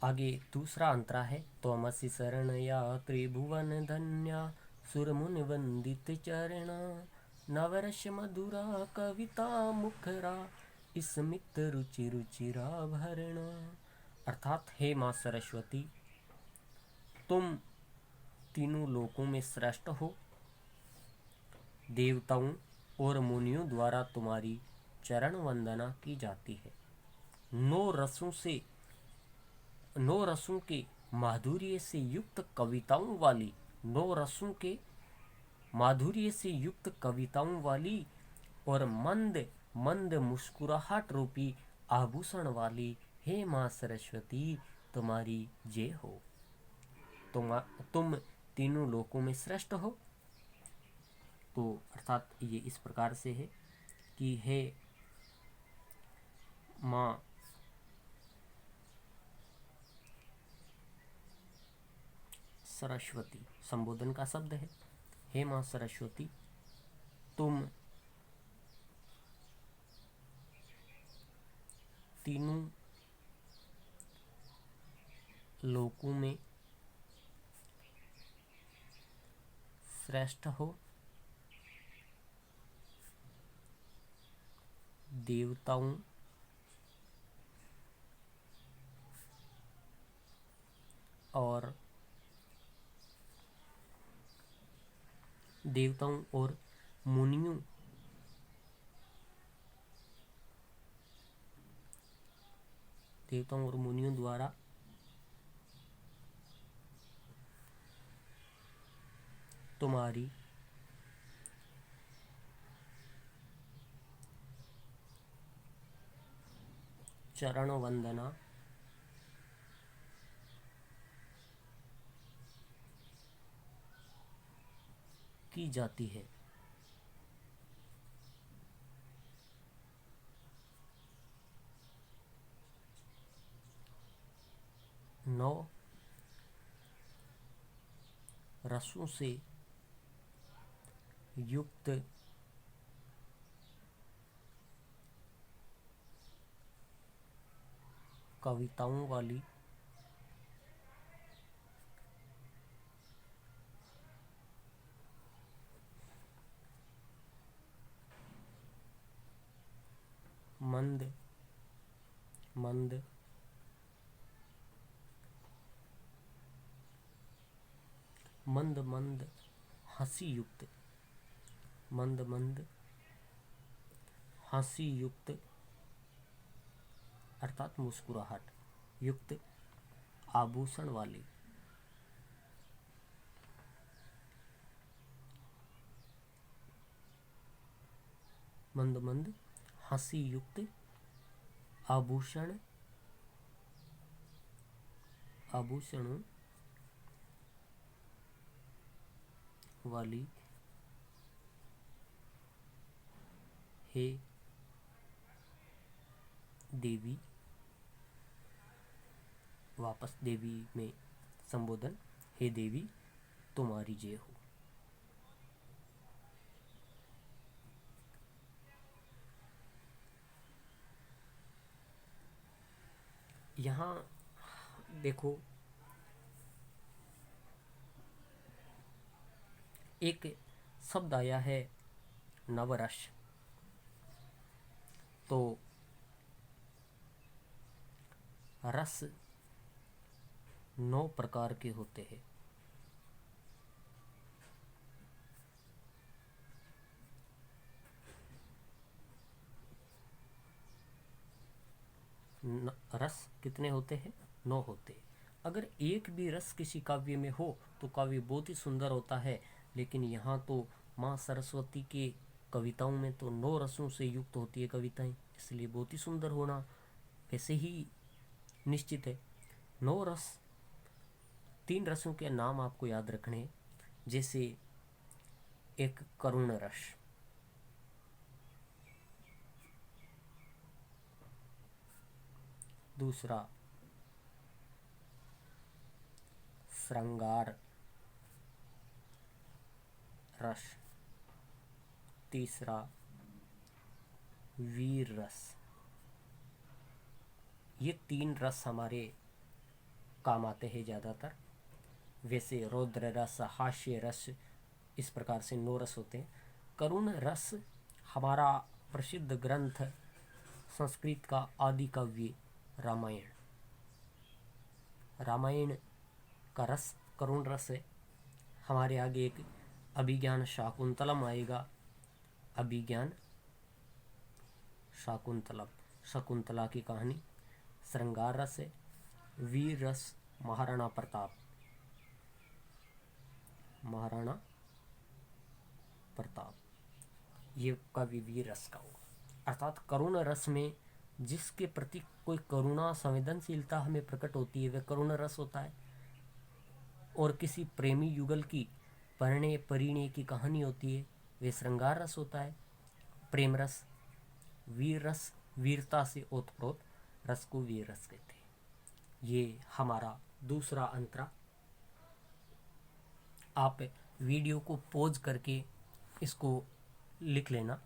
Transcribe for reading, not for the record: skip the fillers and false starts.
आगे दूसरा अंतरा है। त्वमसि शरणया त्रिभुवन धन्या सुरमुनि वंदित चरणा नवरस मधुरा कविता मुखरा स्मित रुचि रुचिरा भरणा। अर्थात हे माँ सरस्वती, तुम तीनों लोकों में श्रेष्ठ हो। देवताओं और मुनियों द्वारा तुम्हारी चरण वंदना की जाती है। नौ रसों के माधुर्य से युक्त कविताओं वाली, नौ रसों के माधुर्य से युक्त कविताओं वाली और मंद मंद मुस्कुराहट रूपी आभूषण वाली हे माँ सरस्वती, तुम्हारी जय हो। तुम तीनों लोकों में श्रेष्ठ हो। तो अर्थात ये इस प्रकार से है कि हे माँ सरस्वती, संबोधन का शब्द है। हे माँ सरस्वती, तुम तीनों लोकों में श्रेष्ठ हो। देवताओं और मुनियों द्वारा तुम्हारी चरण वंदना की जाती है। नौ रसों से युक्त कविताओं वाली मंद मंद मंद मंद हंसी युक्त अर्थात मुस्कुराहट युक्त आभूषण वाली मंद मंद हंसी युक्त आभूषणों वाली हे देवी, वापस देवी में संबोधन, हे देवी तुम्हारी जय हो। यहाँ देखो, एक शब्द आया है नवरस। तो रस 9 प्रकार के होते हैं। रस कितने होते हैं? 9 होते हैं। अगर एक भी रस किसी काव्य में हो तो काव्य बहुत ही सुंदर होता है। लेकिन यहाँ तो माँ सरस्वती के कविताओं में तो 9 रसों से युक्त होती है कविताएं, इसलिए बहुत ही सुंदर होना वैसे ही निश्चित है। 9 रस, 3 रसों के नाम आपको याद रखने हैं। जैसे एक करुण रस, दूसरा श्रृंगार रस, तीसरा वीर रस। ये 3 रस हमारे काम आते हैं ज़्यादातर। वैसे रौद्र रस, हास्य रस, इस प्रकार से 9 रस होते हैं। करुण रस हमारा प्रसिद्ध ग्रंथ संस्कृत का आदि काव्य रामायण, रामायण का रस करुण रस है। हमारे आगे एक अभिज्ञान शाकुंतलम आएगा। अभिज्ञान शाकुंतलम, शकुंतला की कहानी। श्रृंगार रस है। वीर रस महाराणा प्रताप, महाराणा प्रताप, ये कवि वीर रस का होगा। अर्थात करुण रस में जिसके प्रति कोई करुणा संवेदनशीलता हमें प्रकट होती है वह करुण रस होता है। और किसी प्रेमी युगल की परिणय परिणय की कहानी होती है वह श्रृंगार रस होता है। प्रेम रस, वीर रस, वीरता से ओतप्रोत रस को वीर रस कहते हैं। ये हमारा दूसरा अंतरा। आप वीडियो को पॉज करके इसको लिख लेना।